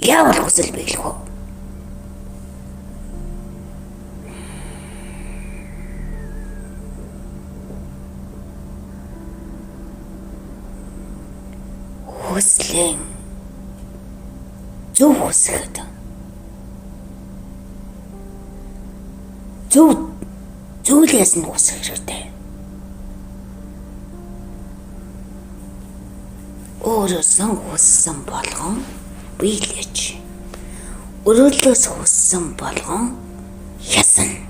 Яавал хүсэл биелэх үү? Хүслэн зөв хүсэхэд зүйлээс нь хүсэх хэрэгтэй. Өөрөөсөө хүссэн болгон биелэж. Өрөөлөөс хүссэн болгон ясна.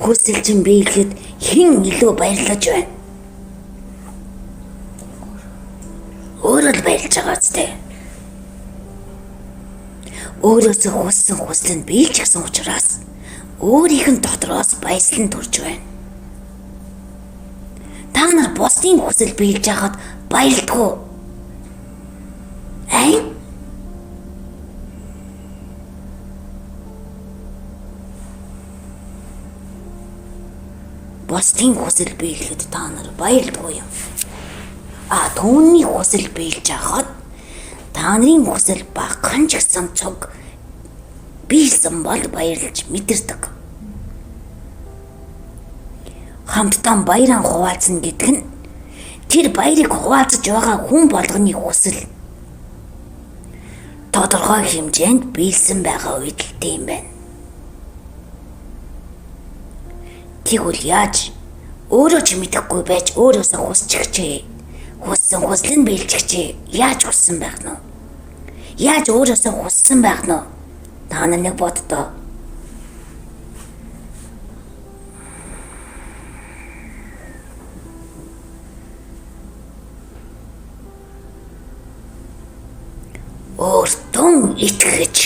Хүсэлчин биелэхэд хэн илүү баярлаж байна? Өөрөө л баярлж байгаа үстэй. Өөрөөсөө хүссэн хүслэнд биелж гисэн учраас өөрийнх нь дотроос баясгалан төрж байна. Та нар бусдын хүсэл биелж байхад баярлдаггүй. Бусдын хүсэл биелэхэд та нар баярлдаггүй юм. Түүний хүсэл биелж байхад та нарын хүсэл багахан ч гэсэн цог биелсэн бол баярлж мэдэрдэг. Хамтдаа баяраа хуваалцна гэдэг нь тэр баярыг хуваалцаж байгаа хүн болгоны хүсэл тодорхой хэмжээнд биелсэн байгаа үед л тийм байна. Тэгвэл яаж өөрөө ч мэдэхгүй байж өөрөөсөө хүсчихжээ. Хүссэн хүслэн биелчихжээ. Яаж хүссэн байх нь вэ? Яаж өөрөөсөө хүссэн байх нь вэ? Та нар нэг боддоо. Өөртөө итгэж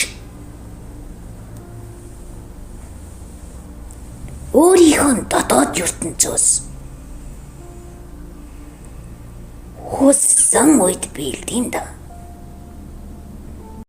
өөрийнхөө дотоод ертөнцөөс хүссэн үед биелдэм да.